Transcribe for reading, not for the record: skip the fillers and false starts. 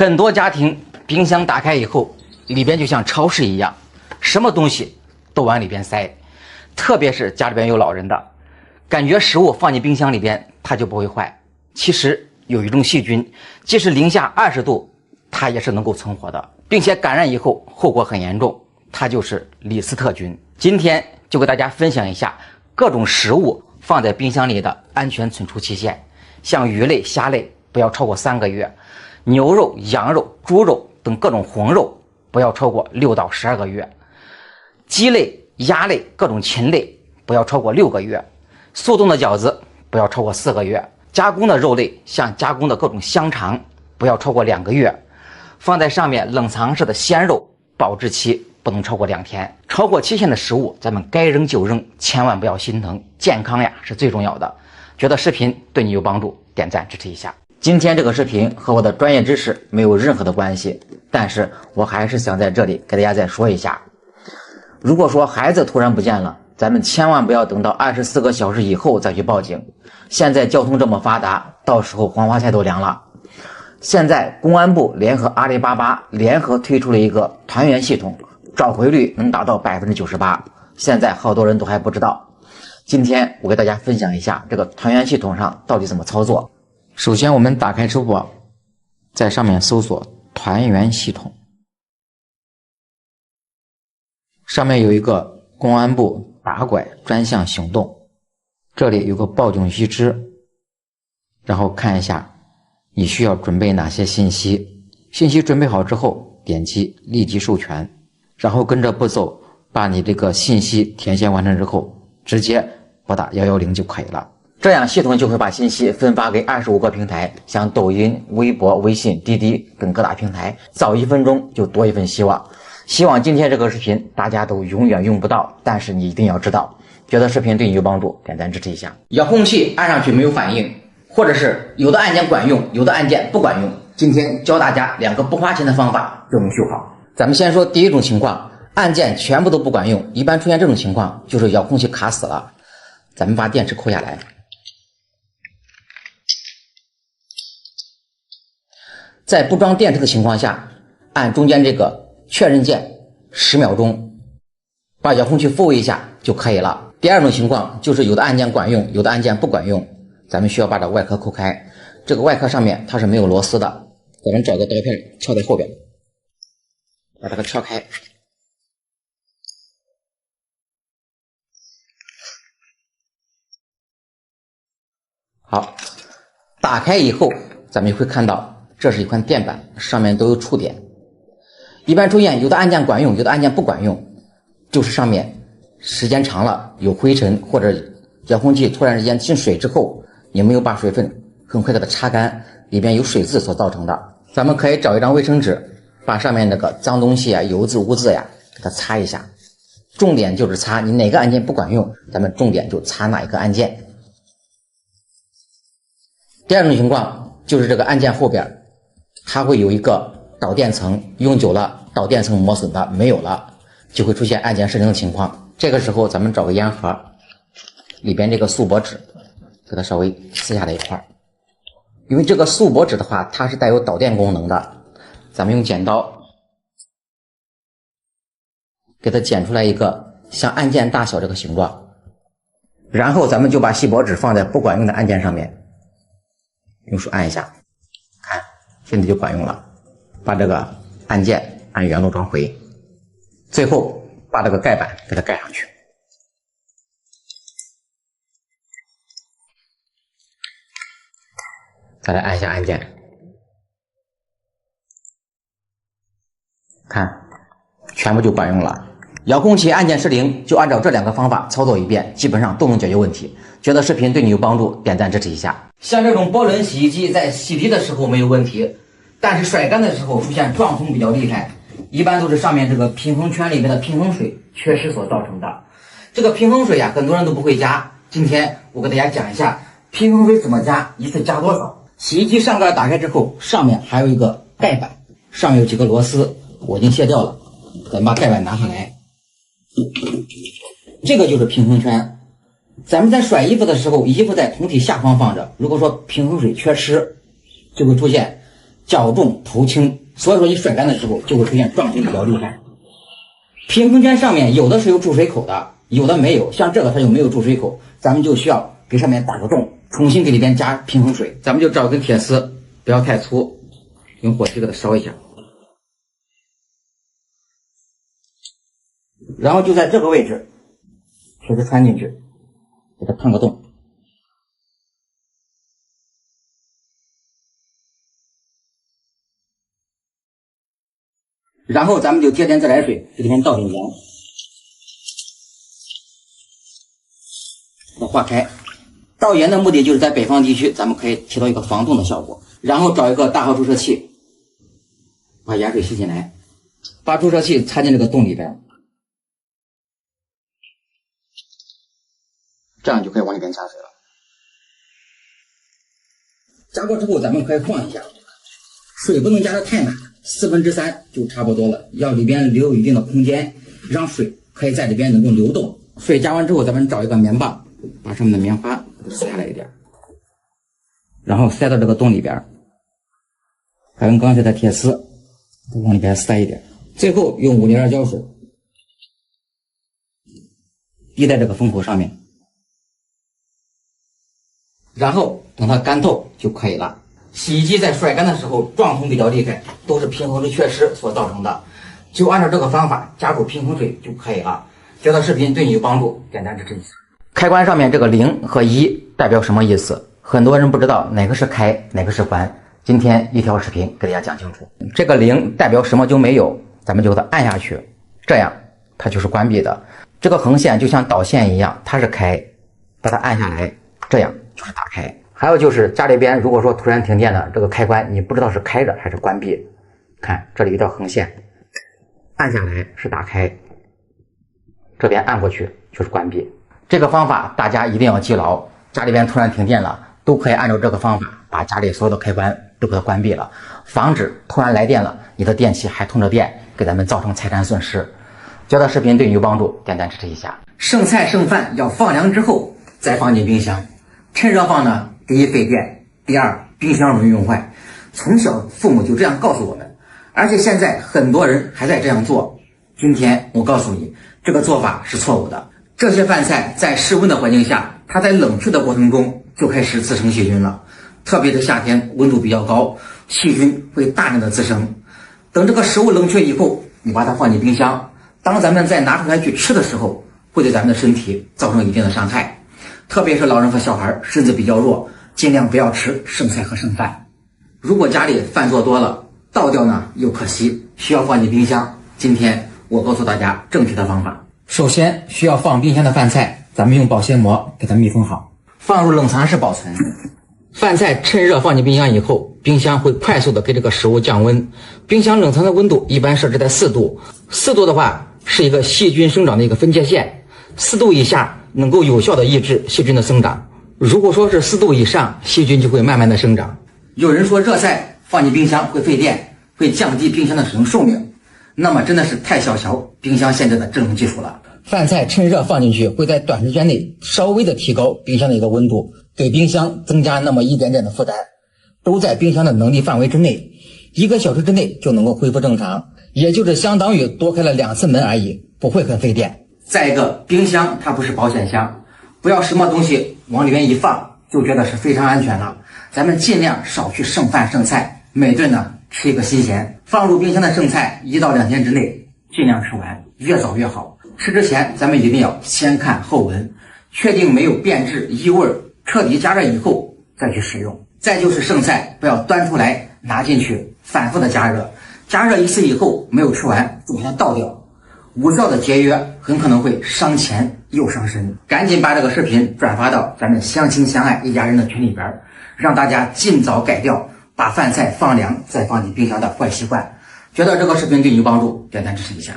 很多家庭冰箱打开以后，里边就像超市一样，什么东西都往里边塞。特别是家里边有老人的，感觉食物放进冰箱里边它就不会坏。其实有一种细菌，即使零下20度，它也是能够存活的，并且感染以后后果很严重，它就是李斯特菌。今天就给大家分享一下各种食物放在冰箱里的安全存储期限。像鱼类、虾类不要超过3个月，牛肉、羊肉、猪肉等各种红肉不要超过6到12个月，鸡类、鸭类、各种禽类不要超过6个月，速冻的饺子不要超过4个月，加工的肉类像加工的各种香肠不要超过2个月，放在上面冷藏式的鲜肉保质期不能超过2天。超过期限的食物咱们该扔就扔，千万不要心疼，健康呀是最重要的。觉得视频对你有帮助，点赞支持一下。今天这个视频和我的专业知识没有任何的关系，但是我还是想在这里给大家再说一下，如果说孩子突然不见了，咱们千万不要等到24个小时以后再去报警。现在交通这么发达，到时候黄花菜都凉了。现在公安部联合阿里巴巴联合推出了一个团圆系统，召回率能达到98%，现在好多人都还不知道。今天我给大家分享一下这个团圆系统上到底怎么操作。首先我们打开支付宝，在上面搜索团圆系统，上面有一个公安部打拐专项行动，这里有个报警须知，然后看一下你需要准备哪些信息。信息准备好之后，点击立即授权，然后跟着步骤把你这个信息填写完成之后，直接拨打110就可以了。这样系统就会把信息分发给25个平台，像抖音、微博、微信、滴滴等各大平台，早1分钟就多一份希望。希望今天这个视频大家都永远用不到，但是你一定要知道。觉得视频对你有帮助，点赞支持一下。遥控器按上去没有反应，或者是有的按键管用，有的按键不管用。今天教大家2个不花钱的方法就能修好。咱们先说第一种情况，按键全部都不管用，一般出现这种情况就是遥控器卡死了。咱们把电池抠下来，在不装电池的情况下，按中间这个确认键10秒钟，把遥控器复位一下就可以了。第二种情况就是有的按键管用，有的按键不管用，咱们需要把这个外壳抠开。这个外壳上面它是没有螺丝的，咱们找个刀片敲在后边，把这个敲开。好，打开以后咱们就会看到这是一块电板，上面都有触点。一般出现有的按键管用，有的按键不管用，就是上面时间长了有灰尘，或者遥控器突然之间进水之后，你没有把水分很快给它擦干，里边有水渍所造成的。咱们可以找一张卫生纸，把上面那个脏东西啊、油渍、污渍呀给它擦一下。重点就是擦，你哪个按键不管用，咱们重点就擦哪一个按键。第二种情况就是这个按键后边它会有一个导电层，用久了导电层磨损的没有了，就会出现按键失灵的情况。这个时候咱们找个烟盒，里边这个速薄纸给它稍微撕下来一块，因为这个速薄纸的话它是带有导电功能的，咱们用剪刀给它剪出来一个像按键大小这个形状，然后咱们就把细薄纸放在不管用的按键上面，用手按一下，看现在就管用了。把这个按键按原路装回，最后把这个盖板给它盖上去。再来按一下按键，看全部就管用了。遥控器按键失灵，就按照这2个方法操作一遍，基本上都能解决问题。觉得视频对你有帮助，点赞支持一下。像这种波轮洗衣机在洗涤的时候没有问题，但是甩干的时候出现撞风比较厉害，一般都是上面这个平衡圈里面的平衡水缺失所造成的。这个平衡水很多人都不会加，今天我给大家讲一下平衡水怎么加，一次加多少。洗衣机上盖打开之后，上面还有一个盖板，上面有几个螺丝，我已经卸掉了，咱们把盖板拿下来。这个就是平衡圈。咱们在甩衣服的时候，衣服在桶体下方放着，如果说平衡水缺失，就会出现脚重头轻，所以说你甩干的时候就会出现撞击比较厉害。平衡圈上面有的是有注水口的，有的没有，像这个它就没有注水口，咱们就需要给上面打个洞，重新给里边加平衡水。咱们就找根铁丝，不要太粗，用火机给它烧一下，然后就在这个位置，铁丝穿进去，给它烫个洞。然后咱们就接点自来水，给里面倒点盐，把它化开。倒盐的目的就是在北方地区，咱们可以起到一个防冻的效果。然后找一个大号注射器，把盐水吸进来，把注射器插进这个洞里边，这样就可以往里边加水了。加过之后，咱们可以晃一下，水不能加的太满，3/4就差不多了，要里边留有一定的空间，让水可以在里边能够流动。水加完之后，咱们找一个棉棒，把上面的棉花撕下来一点，然后塞到这个洞里边，还用刚才的铁丝往里边塞一点，最后用502胶水滴在这个封口上面，然后等它干透就可以了。洗衣机在甩干的时候撞筒比较厉害，都是平衡水缺失所造成的，就按照这个方法加入平衡水就可以了。觉得视频对你有帮助，点赞支持一下。开关上面这个0和1代表什么意思？很多人不知道哪个是开，哪个是关。今天一条视频给大家讲清楚。这个0代表什么就没有，咱们就给它按下去，这样它就是关闭的。这个横线就像导线一样，它是开，把它按下来，这样就是打开。还有就是家里边如果说突然停电了，这个开关你不知道是开着还是关闭，看这里有条横线，按下来是打开，这边按过去就是关闭。这个方法大家一定要记牢，家里边突然停电了，都可以按照这个方法把家里所有的开关都给它关闭了，防止突然来电了，你的电器还通着电，给咱们造成财产损失。觉得视频对你有帮助，点赞支持一下。剩菜剩饭要放凉之后再放进冰箱，趁热放呢，第一费电，第二冰箱容易用坏。从小父母就这样告诉我们，而且现在很多人还在这样做。今天我告诉你，这个做法是错误的。这些饭菜在室温的环境下，它在冷却的过程中就开始滋生细菌了。特别是夏天温度比较高，细菌会大量的滋生。等这个食物冷却以后，你把它放进冰箱，当咱们再拿出来去吃的时候，会对咱们的身体造成一定的伤害。特别是老人和小孩身子比较弱，尽量不要吃剩菜和剩饭。如果家里饭做多了，倒掉呢又可惜，需要放进冰箱。今天我告诉大家正确的方法。首先需要放冰箱的饭菜，咱们用保鲜膜给它密封好，放入冷藏室保存。饭菜趁热放进冰箱以后，冰箱会快速的给这个食物降温。冰箱冷藏的温度一般设置在4度，4度的话是一个细菌生长的一个分界线，4度以下能够有效的抑制细菌的生长。如果说是4度以上，细菌就会慢慢的生长。有人说热菜放进冰箱会费电，会降低冰箱的使用寿命，那么真的是太小瞧冰箱现在的制冷技术了。饭菜趁热放进去，会在短时间内稍微的提高冰箱的一个温度，给冰箱增加那么一点点的负担，都在冰箱的能力范围之内，1个小时之内就能够恢复正常，也就是相当于多开了2次门而已，不会很费电。再一个，冰箱它不是保险箱，不要什么东西往里面一放就觉得是非常安全了。咱们尽量少去剩饭剩菜，每顿呢吃一个新鲜。放入冰箱的剩菜1到2天之内尽量吃完，越早越好。吃之前咱们一定要先看后闻，确定没有变质异味，彻底加热以后再去使用。再就是剩菜不要端出来拿进去反复的加热，加热一次以后没有吃完就把它倒掉，无效的节约很可能会伤钱又伤身。赶紧把这个视频转发到咱们相亲相爱一家人的群里边，让大家尽早改掉把饭菜放凉再放进冰箱的坏习惯。觉得这个视频对你有帮助，点赞支持一下。